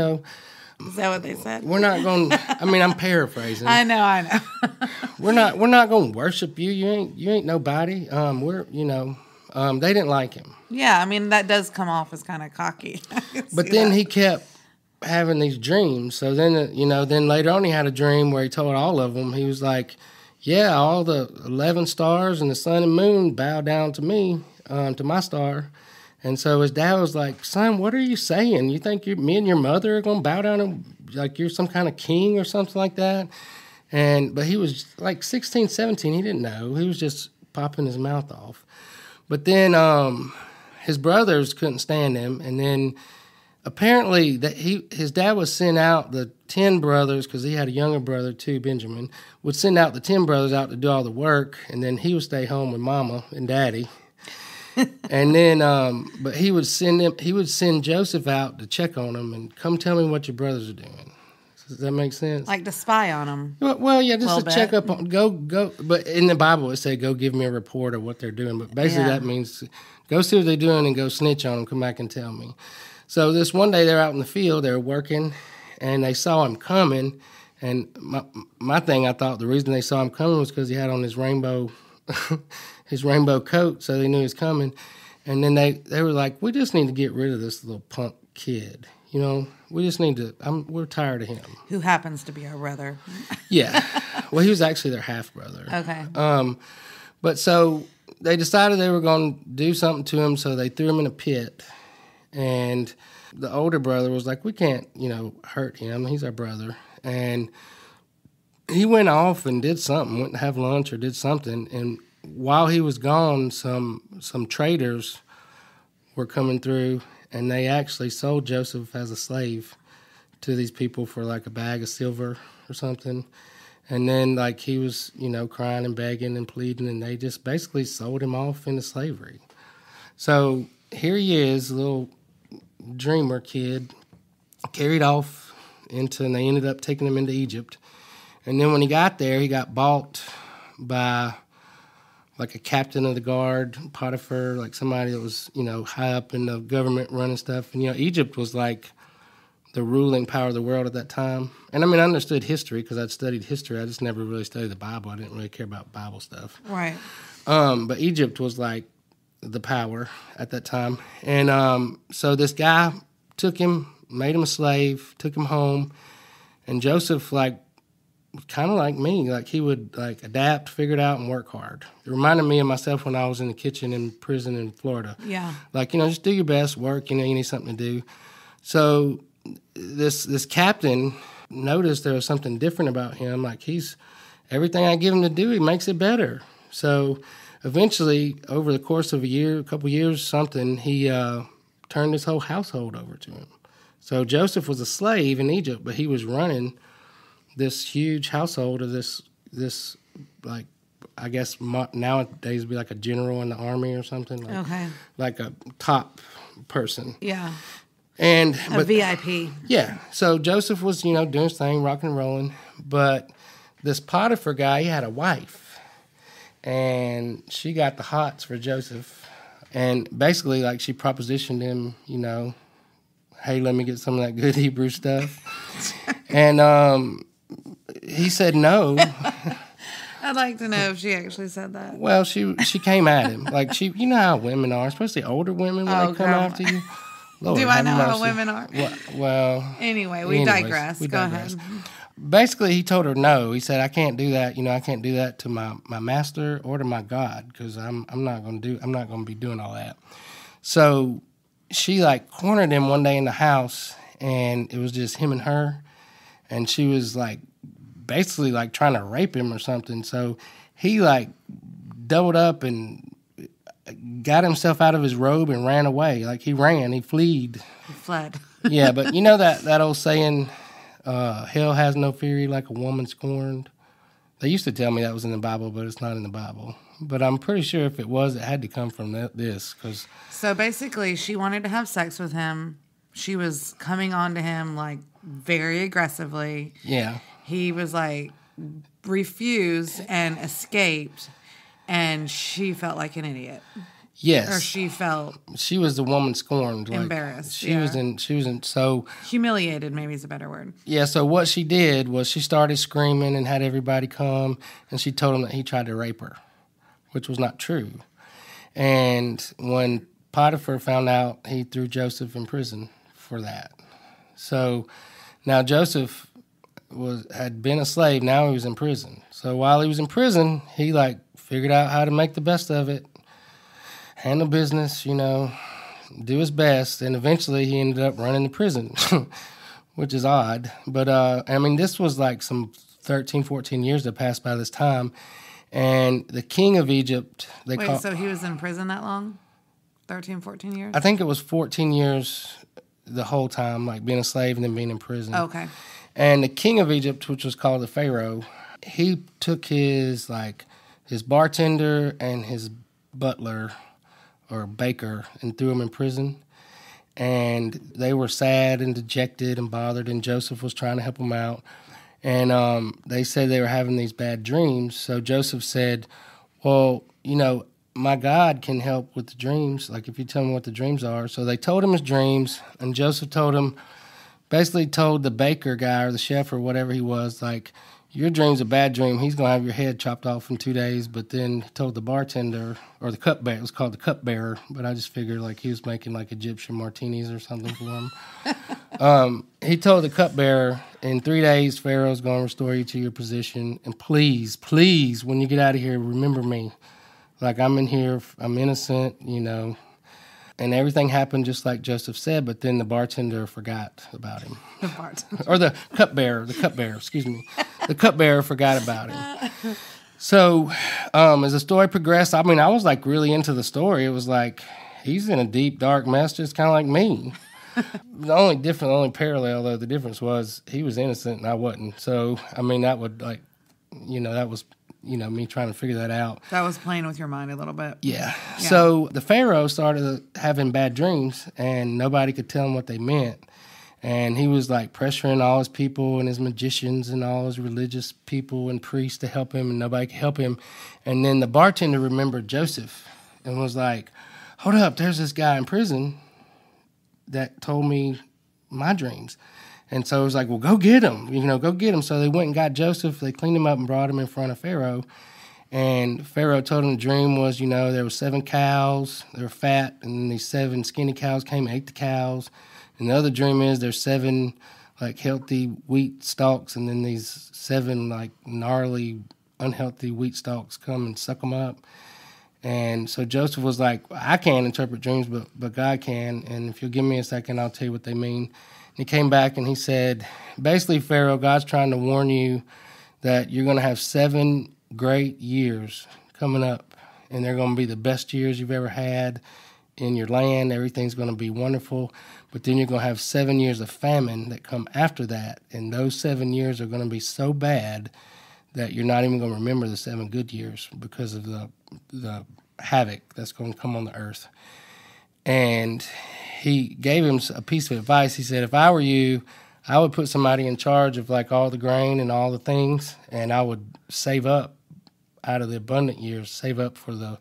that what they said? We're not going. I'm paraphrasing. I know. We're not going to worship you. You ain't nobody. They didn't like him. Yeah, that does come off as kind of cocky. But then he kept having these dreams. So then, then later on he had a dream where he told all of them. He was like, yeah, all the 11 stars and the sun and moon bow down to me, to my star. And so his dad was like, son, what are you saying? You think me and your mother are going to bow down and like you're some kind of king or something like that? But he was like 16, 17. He didn't know. He was just popping his mouth off. But then his brothers couldn't stand him. And then apparently his dad would send out the 10 brothers, because he had a younger brother too, Benjamin, would send out the 10 brothers out to do all the work. And then he would stay home with mama and daddy. And then, but he would send Joseph out to check on him and come tell me what your brothers are doing. Does that make sense? Like to spy on them. Well, yeah, just to check up on, go. But in the Bible, it said, go give me a report of what they're doing. But basically that means go see what they're doing and go snitch on them, come back and tell me. So this one day they're out in the field, they were working, and they saw him coming. And my thing, I thought the reason they saw him coming was because he had on his rainbow coat, so they knew he was coming. And then they were like, we just need to get rid of this little punk kid. we just need to, we're tired of him. Who happens to be our brother. Yeah. Well, he was actually their half-brother. Okay. But so they decided they were going to do something to him, so they threw him in a pit. And the older brother was like, we can't, hurt him. He's our brother. And he went off and did something, went to have lunch or did something. And while he was gone, some traders were coming through, and they actually sold Joseph as a slave to these people for like a bag of silver or something. And then like he was, crying and begging and pleading, and they just basically sold him off into slavery. So here he is, a little dreamer kid, carried off and they ended up taking him into Egypt. And then when he got there, he got bought by like a captain of the guard, Potiphar, like somebody that was, high up in the government running stuff. And, Egypt was like the ruling power of the world at that time. And I understood history because I'd studied history. I just never really studied the Bible. I didn't really care about Bible stuff. Right. But Egypt was like the power at that time. And so this guy took him, made him a slave, took him home. And Joseph, kind of like me, he would adapt, figure it out, and work hard. It reminded me of myself when I was in the kitchen in prison in Florida. Yeah. Just do your best, work, you need something to do. So this captain noticed there was something different about him. Everything I give him to do, he makes it better. So eventually, over the course of a couple years, he turned his whole household over to him. So Joseph was a slave in Egypt, but he was running this huge household of this I guess nowadays would be like a general in the army or something. Like a top person. Yeah. But VIP. Yeah. So Joseph was, doing his thing, rocking and rolling. But this Potiphar guy, he had a wife. And she got the hots for Joseph. And basically, she propositioned him, hey, let me get some of that good Hebrew stuff. And he said no. I'd like to know if she actually said that. Well, she came at him. You know how women are, especially older women when they come after you. Lord, do I know how women are? Well. Anyway, we digress. Go ahead. Basically, he told her no. He said, I can't do that. I can't do that to my master or to my God because I'm not going to be doing all that. So she cornered him one day in the house, and it was just him and her. And she was basically trying to rape him or something. So he doubled up and got himself out of his robe and ran away. He fled. He fled. Yeah, but that old saying, hell has no fury like a woman scorned. They used to tell me that was in the Bible, but it's not in the Bible. But I'm pretty sure if it was, it had to come from this. So basically, she wanted to have sex with him. She was coming on to him very aggressively. Yeah. He was refused and escaped, and she felt like an idiot. Yes. Or she was the woman scorned. Embarrassed. She was in so humiliated, maybe is a better word. Yeah, so what she did was she started screaming and had everybody come, and she told him that he tried to rape her, which was not true. And when Potiphar found out, he threw Joseph in prison for that. So now Joseph had been a slave, now he was in prison. So while he was in prison, he figured out how to make the best of it, handle business, do his best, and eventually he ended up running the prison, which is odd. But, this was some 13, 14 years that passed by this time, and the king of Egypt... so he was in prison that long? 13, 14 years? I think it was 14 years the whole time, being a slave and then being in prison. Okay. And the king of Egypt, which was called the Pharaoh, he took his bartender and his butler or baker and threw him in prison. And they were sad and dejected and bothered, and Joseph was trying to help them out. And they said they were having these bad dreams. So Joseph said, well, my God can help with the dreams, if you tell me what the dreams are. So they told him his dreams, and Joseph basically told the baker guy or the chef or whatever he was, your dream's a bad dream. He's going to have your head chopped off in 2 days. But then he told the bartender, or the cupbearer, it was called the cupbearer, but I just figured he was making Egyptian martinis or something for him. He told the cupbearer, in 3 days, Pharaoh's going to restore you to your position. And please, please, when you get out of here, remember me. Like, I'm in here, I'm innocent, And everything happened just like Joseph said, but then the bartender forgot about him. The bartender. Or the cupbearer, excuse me. The cupbearer forgot about him. So as the story progressed, I was like really into the story. It was like, he's in a deep, dark mess, just kind of like me. The only parallel, though, the difference was he was innocent and I wasn't. So, that would that was, me trying to figure that out. That was playing with your mind a little bit. Yeah. So the Pharaoh started having bad dreams and nobody could tell him what they meant. And he was like pressuring all his people and his magicians and all his religious people and priests to help him, and nobody could help him. And then the bartender remembered Joseph and was like, hold up, there's this guy in prison that told me my dreams. And so it was like, well, go get him, go get him. So they went and got Joseph. They cleaned him up and brought him in front of Pharaoh. And Pharaoh told him the dream was, there were 7 cows, they were fat, and then these 7 skinny cows came and ate the cows. And the other dream is there's 7 like healthy wheat stalks, and then these 7 like gnarly, unhealthy wheat stalks come and suck them up. And so Joseph was like, I can't interpret dreams, but God can. And if you'll give me a second, I'll tell you what they mean. And he came back and he said, basically, Pharaoh, God's trying to warn you that you're going to have 7 great years coming up, and they're going to be the best years you've ever had in your land. Everything's going to be wonderful. But then you're going to have 7 years of famine that come after that, and those 7 years are going to be so bad that you're not even going to remember the 7 good years because of the havoc that's going to come on the earth. And he gave him a piece of advice. He said, if I were you, I would put somebody in charge of like all the grain and all the things, and I would save up out of the abundant years, save up for the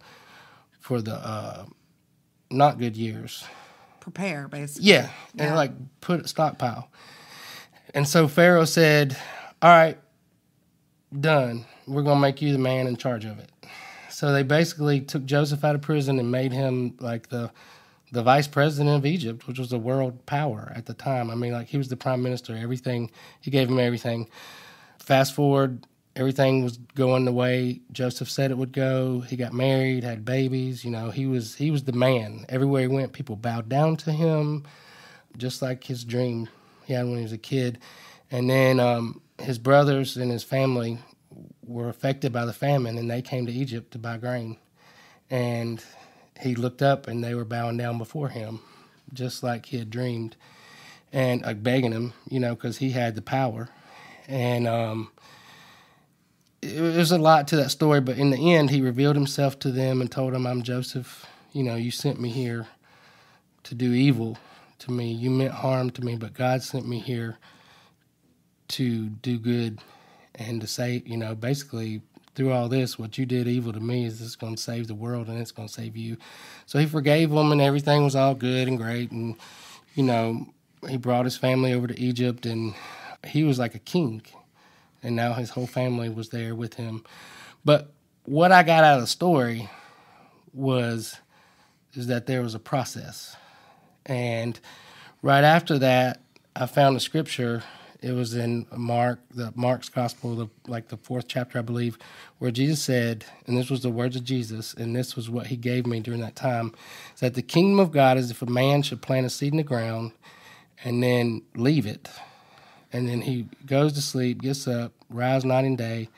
not good years. Prepare, basically. Yeah, and like put a stockpile. And so Pharaoh said, all right, done. We're going to make you the man in charge of it. So they basically took Joseph out of prison and made him like the vice president of Egypt, which was a world power at the time. He was the prime minister, everything. He gave him everything. Fast forward, everything was going the way Joseph said it would go. He got married, had babies. He was the man. Everywhere he went, people bowed down to him, just like his dream he had when he was a kid. And then his brothers and his family were affected by the famine, and they came to Egypt to buy grain. And he looked up, and they were bowing down before him, just like he had dreamed, and begging him, because he had the power. And there's a lot to that story, but in the end, he revealed himself to them and told them, I'm Joseph. You sent me here to do evil to me. You meant harm to me, but God sent me here to do good and to say, basically, through all this, what you did evil to me is it's going to save the world and it's going to save you. So he forgave them, and everything was all good and great. And, he brought his family over to Egypt, and he was like a king. And now his whole family was there with him. But what I got out of the story is that there was a process. And right after that, I found a scripture. It was in Mark's gospel, the 4th chapter, I believe, where Jesus said, and this was the words of Jesus, and this was what he gave me during that time, is that the kingdom of God is if a man should plant a seed in the ground and then leave it. And then he goes to sleep, gets up, rise night and day.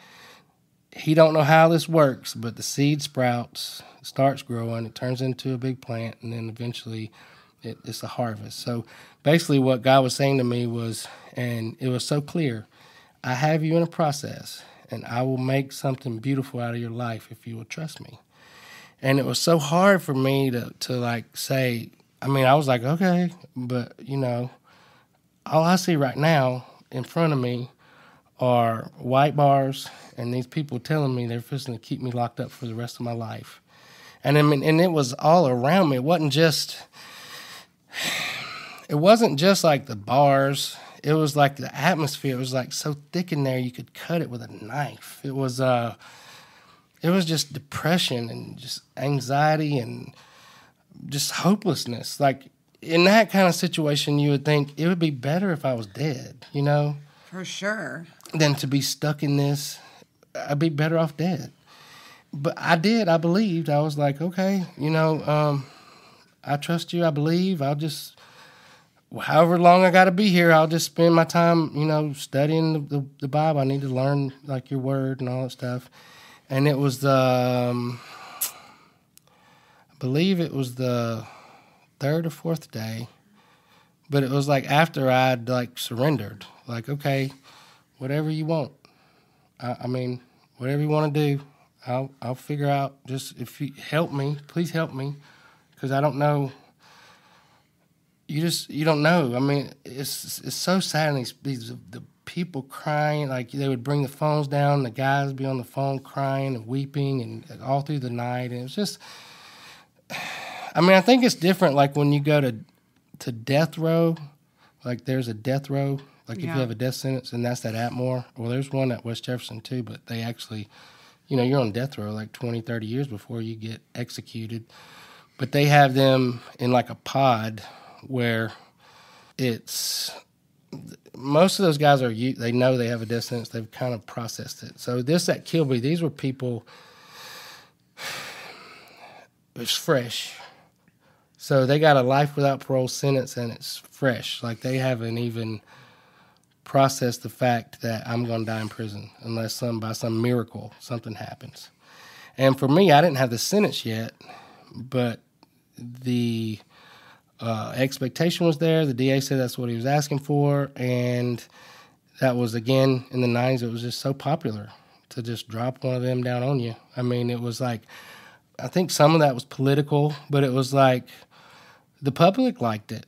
He don't know how this works, but the seed sprouts, starts growing, it turns into a big plant, and then eventually it's a harvest. So basically what God was saying to me was, and it was so clear, I have you in a process, and I will make something beautiful out of your life if you will trust me. And it was so hard for me to like say, I was like, okay, but, all I see right now in front of me are white bars and these people telling me they're fixing to keep me locked up for the rest of my life. And and it was all around me. It wasn't just like the bars. It was like the atmosphere. It was like so thick in there you could cut it with a knife. It was just depression and just anxiety and just hopelessness. Like in that kind of situation, you would think it would be better if I was dead, you know, For sure. than to be stuck in this. I'd be better off dead. But I did. I believed. I was like, okay, you know, I trust you. I believe. I'll just, however long I got to be here, I'll just spend my time, you know, studying the Bible. I need to learn, like, your word and all that stuff. And it was I believe it was the third or fourth day, but it was like after I'd like surrendered, like, okay, whatever you want. I mean, whatever you want to do, I'll figure out. Just if you help me, please help me, because I don't know. You don't know. I mean, it's so sad. And the people crying, like they would bring the phones down, the guys would be on the phone crying and weeping, and all through the night, and it was just. I mean, I think it's different. Like when you go to death row, like there's a death row. Like if you have a death sentence, and that's at Atmore. Well, there's one at West Jefferson too, but they actually, you know, you're on death row like 20, 30 years before you get executed. But they have them in like a pod where it's, most of those guys they know they have a death sentence. They've kind of processed it. So this at Kilby, these were people, it was fresh. So they got a life without parole sentence, and it's fresh. Like they haven't even processed the fact that I'm going to die in prison unless by some miracle something happens. And for me, I didn't have the sentence yet, but the expectation was there. The DA said that's what he was asking for, and that was, again, in the 90s, it was just so popular to just drop one of them down on you. I mean, it was like, I think some of that was political, but it was like the public liked it.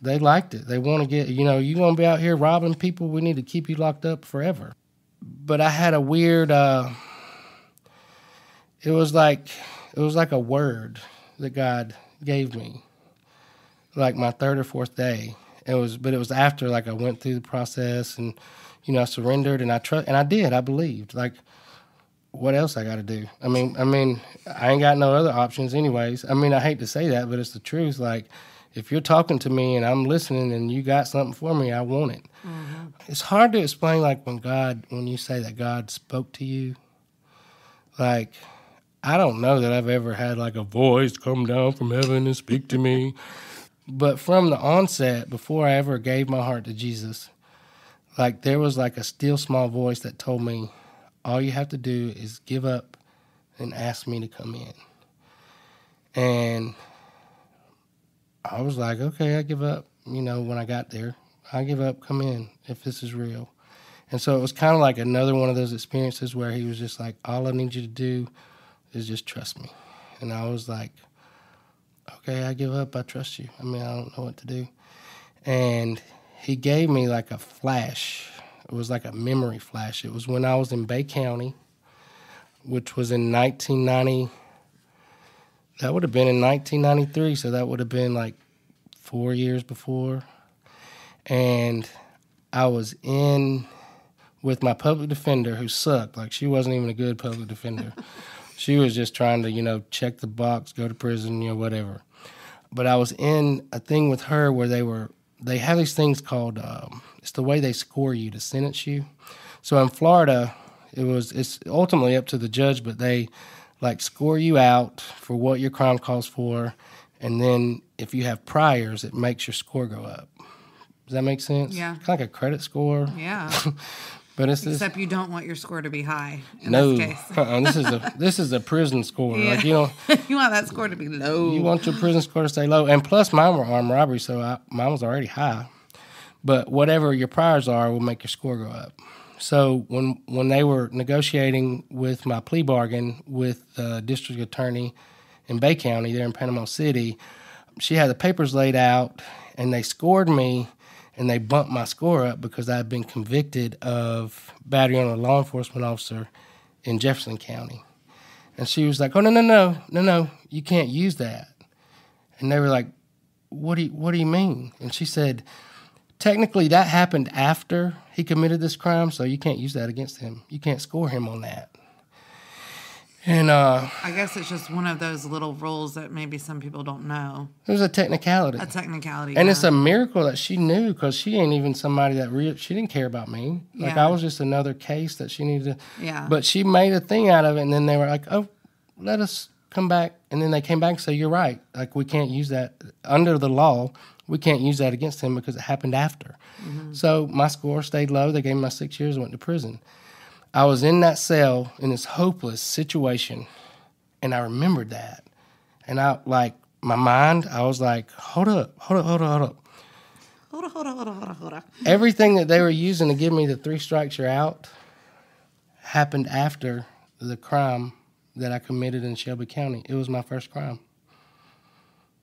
They liked it. They want to get, you know, you going to be out here robbing people, we need to keep you locked up forever. But I had a weird, it was like a word that God gave me, like my third or fourth day. But it was after, like, I went through the process and, you know, I surrendered and I did. I believed. Like, what else I got to do? I mean, I ain't got no other options anyways. I mean, I hate to say that, but it's the truth. Like, if you're talking to me and I'm listening and you got something for me, I want it. Mm-hmm. It's hard to explain, like, when you say that God spoke to you. Like, I don't know that I've ever had, like, a voice come down from heaven and speak to me. But from the onset, before I ever gave my heart to Jesus, like, there was, like, a still small voice that told me, all you have to do is give up and ask me to come in. And I was like, okay, I give up. You know, when I got there, I give up, come in if this is real. And so it was kind of like another one of those experiences where he was just like, all I need you to do is just trust me. And I was like, okay, I give up. I trust you. I mean, I don't know what to do. And he gave me like a flash. It was like a memory flash. It was when I was in Bay County, which was in 1990. That would have been in 1993, so that would have been like 4 years before. And I was in with my public defender who sucked. Like, she wasn't even a good public defender. She was just trying to, you know, check the box, go to prison, you know, whatever. But I was in a thing with her where they have these things called, it's the way they score you to sentence you. So in Florida, it's ultimately up to the judge, but they like score you out for what your crime calls for, and then if you have priors, it makes your score go up. Does that make sense? Yeah. It's like a credit score. Yeah. But except you don't want your score to be high in this case. This is a prison score. Yeah. Like, you know, you want that score to be low. You want your prison score to stay low. And plus mine were armed robbery, so mine was already high. But whatever your priors are will make your score go up. So when they were negotiating with my plea bargain with the district attorney in Bay County there in Panama City, she had the papers laid out, and they scored me, and they bumped my score up because I had been convicted of battery on a law enforcement officer in Jefferson County. And she was like, oh, no, you can't use that. And they were like, what do you mean? And she said, technically that happened after he committed this crime, so you can't use that against him. You can't score him on that. And I guess it's just one of those little rules that maybe some people don't know. it was a technicality. A technicality. And yeah. it's a miracle that she knew, because she ain't even somebody that she didn't care about me. Like, Yeah. I was just another case that she needed to. Yeah. But she made a thing out of it, and then they were like, oh, let us come back. And then they came back and said, you're right. Like, we can't use that. Under the law, we can't use that against him because it happened after. Mm-hmm. So my score stayed low. They gave me my 6 years and went to prison. I was in that cell in this hopeless situation, and I remembered that. And I, like, my mind, I was like, hold up. Hold on. Everything that they were using to give me the 3 strikes you're out happened after the crime that I committed in Shelby County. It was my first crime.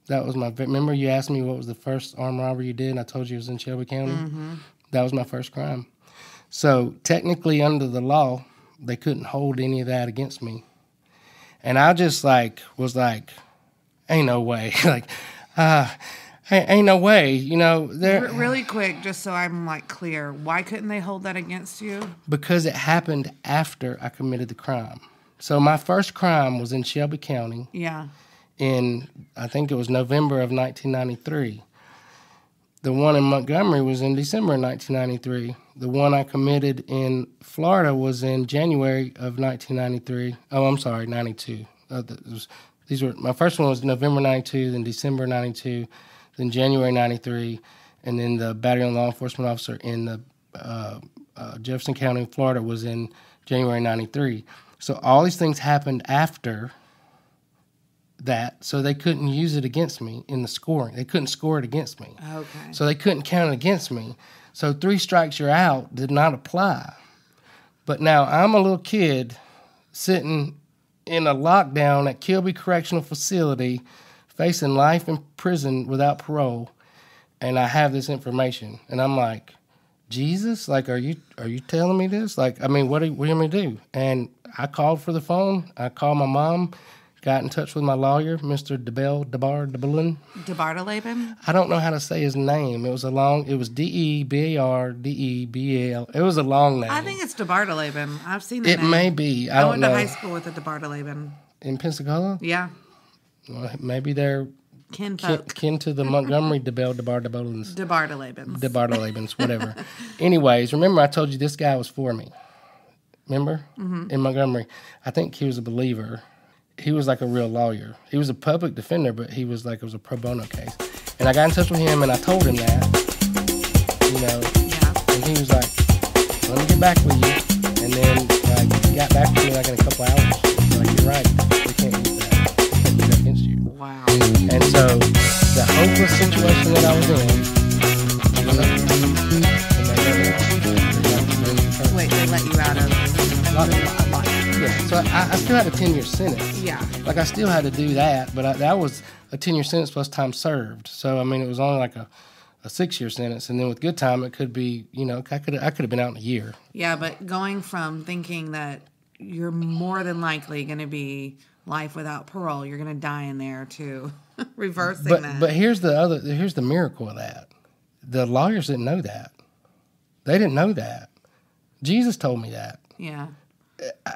That was remember you asked me what was the first armed robbery you did, and I told you it was in Shelby County? Mm-hmm. That was my first crime. So technically, under the law, they couldn't hold any of that against me. And I just was like, ain't no way. Ain't no way. You know, really quick, just so I'm like clear, why couldn't they hold that against you? Because it happened after I committed the crime. So my first crime was in Shelby County. Yeah. In, I think it was November of 1993. The one in Montgomery was in December of 1993. The one I committed in Florida was in January of 1993. Oh, I'm sorry, 92. My first one was November 92, then December 92, then January 93, and then the battery on law enforcement officer in the Jefferson County, Florida was in January 93. So all these things happened after that, so they couldn't use it against me in the scoring. They couldn't score it against me. Okay. So they couldn't count it against me. So 3 strikes you're out did not apply. But now I'm a little kid sitting in a lockdown at Kilby Correctional Facility facing life in prison without parole, and I have this information. And I'm like, Jesus, like, are you telling me this? Like, I mean, what do you want me to do? And I called for the phone. I called my mom, got in touch with my lawyer, Mr. DeBartoleben. DeBartoleben? I don't know how to say his name. It was DeBardebal. It was a long name. I think it's DeBartoleben. I've seen it. It may be. I went don't know. to high school with a DeBartoleben. In Pensacola? Yeah. Well, maybe they're kin to the Montgomery DeBartolebens. DeBartolebens, whatever. Anyways, remember I told you this guy was for me. Remember? Mm-hmm. In Montgomery. I think he was a believer. He was like a real lawyer. He was a public defender, but he was like, it was a pro bono case. And I got in touch with him, and I told him that, Yeah. And he was like, let me get back with you. And then he got back to me like in a couple hours. Like, you're right. We can't use that. We can't use that against you. Wow. And so the hopeless situation that I was in, Wait, they let you out of lockdown? Yeah, so I still had a 10-year sentence. Yeah. Like, I still had to do that, but that was a 10-year sentence plus time served. So, I mean, it was only like a 6-year sentence, and then with good time, it could be, I could have been out in a year. Yeah, but going from thinking that you're more than likely going to be life without parole, you're going to die in there, to reversing that. But here's the miracle of that. The lawyers didn't know that. They didn't know that. Jesus told me that. Yeah.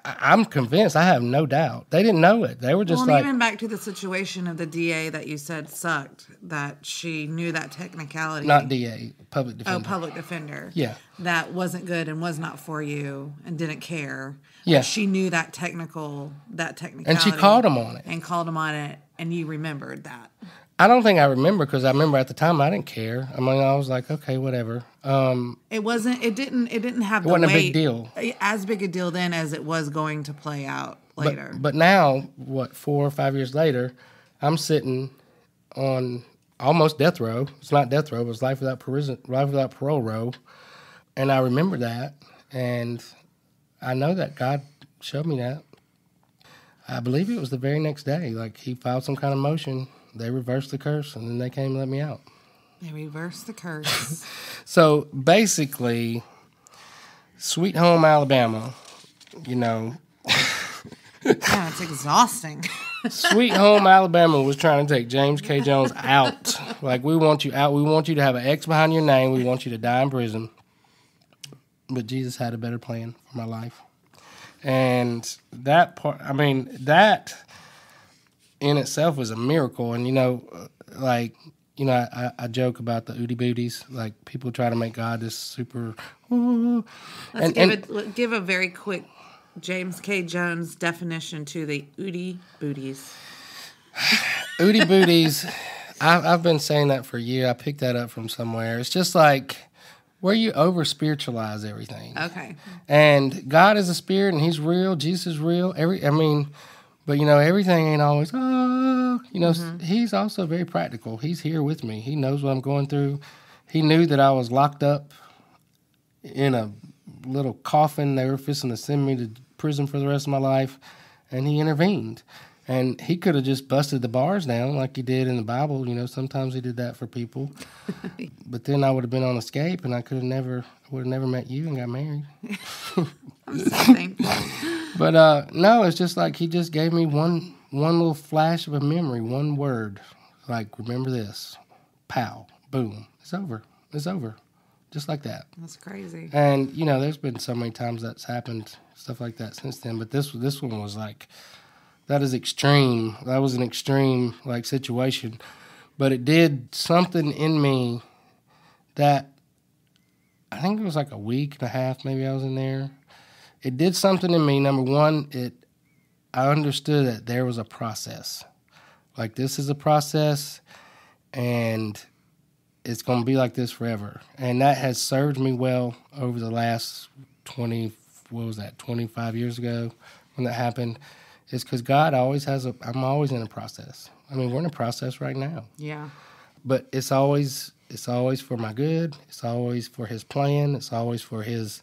I'm convinced. I have no doubt. They didn't know it. They were just even back to the situation of the DA that you said sucked, that she knew that technicality. Not DA, public defender. Oh, public defender. Yeah. That wasn't good and was not for you and didn't care. Yeah. But she knew that technicality. And she called him on it. And you remembered that. I don't think I remember, because I remember at the time I didn't care. I mean, I was like, okay, whatever. It wasn't a big deal. As big a deal then as it was going to play out later. But now, 4 or 5 years later, I'm sitting on almost death row. It's not death row, but it's life without parole row. And I remember that, and I know that God showed me that. I believe it was the very next day. Like, he filed some kind of motion. They reversed the curse, and then they came and let me out. They reversed the curse. So, basically, Sweet Home Alabama, Yeah, it's exhausting. Sweet Home Alabama was trying to take James K. Jones out. Like, we want you out. We want you to have an X behind your name. We want you to die in prison. But Jesus had a better plan for my life. And that part, I mean, that in itself was a miracle. And, I joke about the ooty booties. Like, people try to make God this super... Let's give a very quick James K. Jones definition to the ooty booties. Ooty booties, I've been saying that for a year. I picked that up from somewhere. It's just like where you over-spiritualize everything. Okay. And God is a spirit, and he's real. Jesus is real. But, everything ain't always, he's also very practical. He's here with me. He knows what I'm going through. He knew that I was locked up in a little coffin. They were fixing to send me to prison for the rest of my life, and he intervened. And he could have just busted the bars down like he did in the Bible. Sometimes he did that for people. But then I would have been on escape, and I would have never met you and got married. I'm so thankful. But no, it's just like he just gave me one little flash of a memory, one word. Like, remember this. Pow. Boom. It's over. It's over. Just like that. That's crazy. And, there's been so many times that's happened, stuff like that since then. But this one was like... That is extreme. That was an extreme, situation. But it did something in me that I think it was like a week and a half maybe I was in there. It did something in me. Number one, I understood that there was a process. Like, this is a process, and it's going to be like this forever. And that has served me well over the last 25 years ago when that happened. It's because God always I'm always in a process. I mean, we're in a process right now. Yeah. But it's always for my good. It's always for his plan. It's always for his,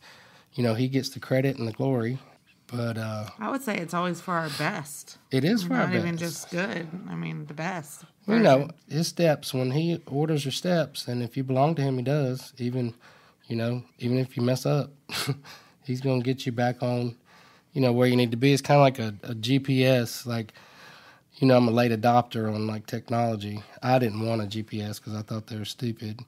he gets the credit and the glory. But I would say it's always for our best. It is for our best. Not even just good. I mean, the best. His steps, when he orders your steps, and if you belong to him, he does. Even if you mess up, he's going to get you back on, where you need to be. It's kind of like a GPS. Like, I'm a late adopter on, technology. I didn't want a GPS because I thought they were stupid.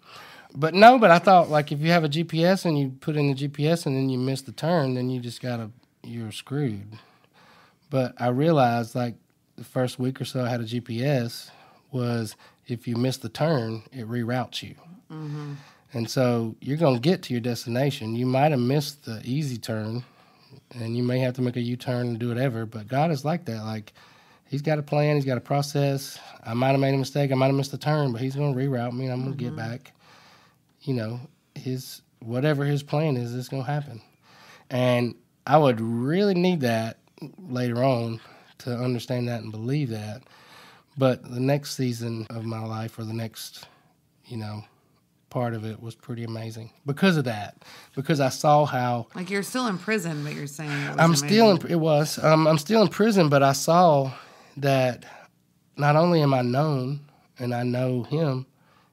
But I thought, if you have a GPS and you put in the GPS and then you miss the turn, then you're screwed. But I realized, the first week or so I had a GPS was if you miss the turn, it reroutes you. Mm-hmm. And so you're going to get to your destination. You might have missed the easy turn, and you may have to make a U-turn and do whatever, but God is like that. He's got a plan. He's got a process. I might have made a mistake. I might have missed a turn, but he's going to reroute me, and I'm going to get back. Whatever his plan is going to happen. And I would really need that later on to understand that and believe that. But the next season of my life, or the next, part of it, was pretty amazing because of that. Because I saw how... you're still in prison, but you're saying it was I'm amazing. still in prison, but I saw that not only am I known and I know him,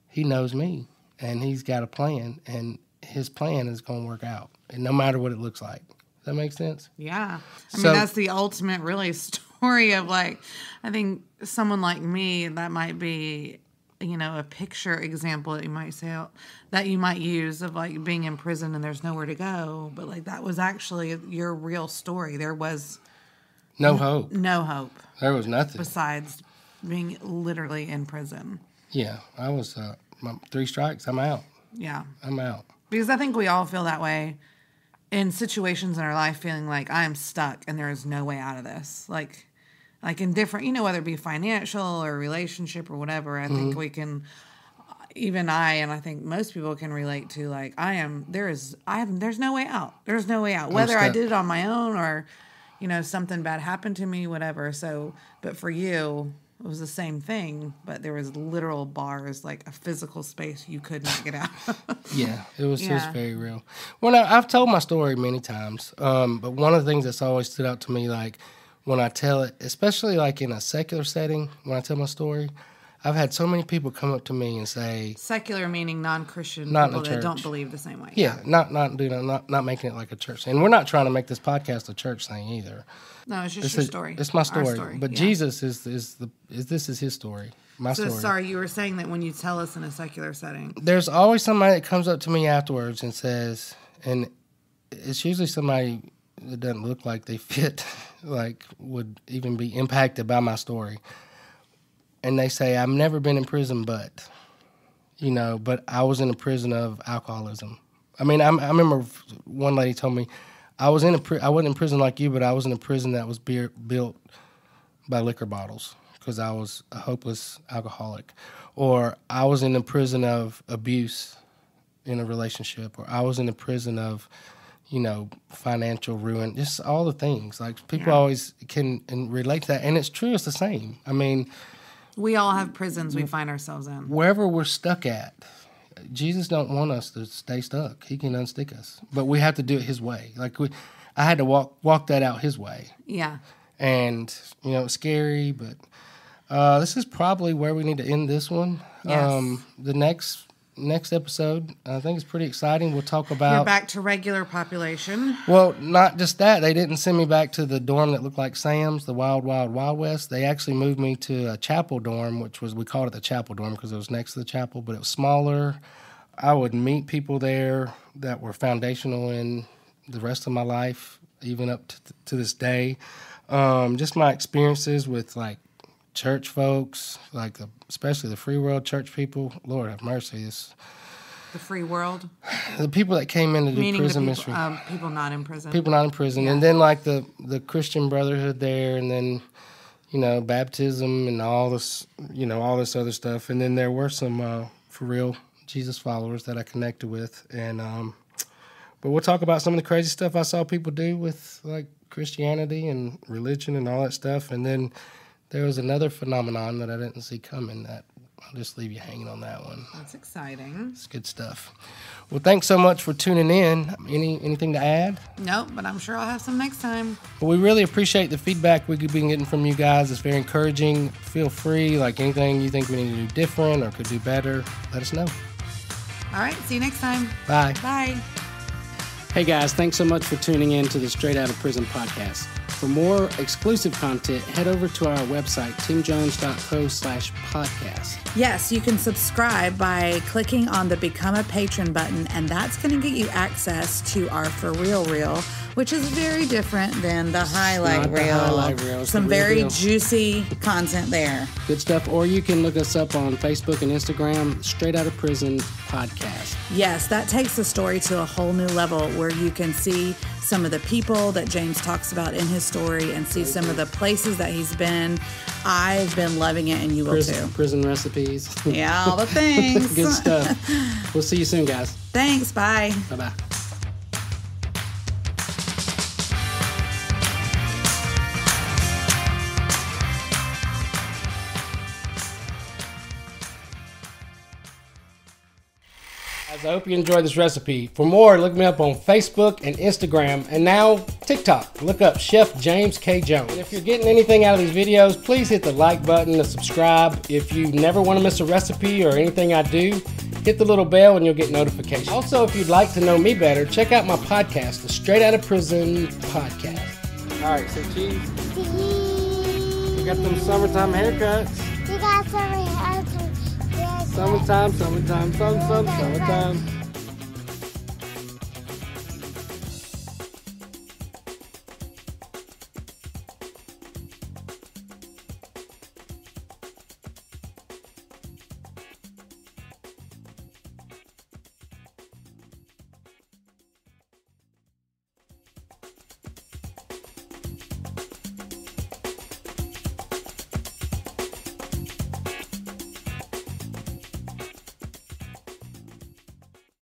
he knows me, and he's got a plan, and his plan is going to work out, and no matter what it looks like. Does that make sense? Yeah. I mean, that's the ultimate, really, story of, I think someone like me, that might be, a picture example that you might use of, being in prison and there's nowhere to go. But, that was actually your real story. There was... No hope. No hope. There was nothing. Besides being literally in prison. Yeah. I was, 3 strikes, I'm out. Yeah. I'm out. Because I think we all feel that way in situations in our life, feeling like I am stuck and there is no way out of this. Like in different, whether it be financial or relationship or whatever, I think we can, even and I think most people can relate to, there's no way out. There's no way out. Whether I did it on my own or, something bad happened to me, whatever. So, but for you, it was the same thing, but there was literal bars, a physical space you could not get out. Yeah, it was just very real. Well, I've told my story many times, but one of the things that's always stood out to me, when I tell it, especially in a secular setting, when I tell my story, I've had so many people come up to me and say... Secular meaning non-Christian people that don't believe the same way. Yeah, not making it like a church thing. And we're not trying to make this podcast a church thing either. No, it's just your story. It's my story. But Jesus this is his story. My story. So sorry, you were saying that when you tell us in a secular setting. There's always somebody that comes up to me afterwards and says, and it's usually somebody it doesn't look like they fit, like would even be impacted by my story. And they say, I've never been in prison, but I was in a prison of alcoholism. I mean, I remember one lady told me, I wasn't in prison like you, but I was in a prison that was built by liquor bottles because I was a hopeless alcoholic. Or I was in a prison of abuse in a relationship. Or I was in a prison of, financial ruin. Just all the things. Like, people always can relate to that. And it's true, it's the same. I mean, we all have prisons we find ourselves in. Wherever we're stuck at, Jesus don't want us to stay stuck. He can unstick us. But we have to do it his way. Like, I had to walk that out his way. Yeah. And, it's scary, but this is probably where we need to end this one. Yes. The next episode, I think, is pretty exciting. We'll talk about... You're back to regular population. Well, not just that. They didn't send me back to the dorm that looked like Sam's, the Wild Wild Wild West. They actually moved me to a chapel dorm, we called it the chapel dorm because it was next to the chapel, but it was smaller. I would meet people there that were foundational in the rest of my life, even up to this day. Just my experiences with, like, church folks, like especially the free world church people. Lord have mercy. The free world? The people that came in to do prison ministry. People not in prison. People not in prison. Yeah. And then, like, the Christian Brotherhood there, and then, baptism and all this, all this other stuff. And then there were some, for real, Jesus followers that I connected with. And but we'll talk about some of the crazy stuff I saw people do with, like, Christianity and religion and all that stuff. And then there was another phenomenon that I didn't see coming that I'll just leave you hanging on that one. That's exciting. It's good stuff. Well, thanks so much for tuning in. Anything to add? Nope, but I'm sure I'll have some next time. Well, we really appreciate the feedback we've been getting from you guys. It's very encouraging. Feel free, like anything you think we need to do different or could do better, let us know. All right, see you next time. Bye. Bye. Hey guys, thanks so much for tuning in to the Straight Outta Prison podcast. For more exclusive content, head over to our website, timjones.co/podcast. Yes, you can subscribe by clicking on the Become a Patron button, and that's going to get you access to our For Real Reel, which is very different than the highlight reel. Some very juicy content there. Good stuff. Or you can look us up on Facebook and Instagram, Straight Outta Prison Podcast. Yes, that takes the story to a whole new level where you can see some of the people that James talks about in his story and see some of the places that he's been. I've been loving it, and you will too. Prison recipes. Yeah, all the things. Good stuff. We'll see you soon, guys. Thanks. Bye. Bye-bye. I hope you enjoyed this recipe. For more, look me up on Facebook and Instagram, and now TikTok. Look up Chef James K. Jones. And if you're getting anything out of these videos, please hit the like button and subscribe. If you never want to miss a recipe or anything I do, hit the little bell and you'll get notifications. Also, if you'd like to know me better, check out my podcast, the Straight Outta Prison Podcast. All right, so cheese. You got them summertime haircuts. You got some haircuts. Summertime.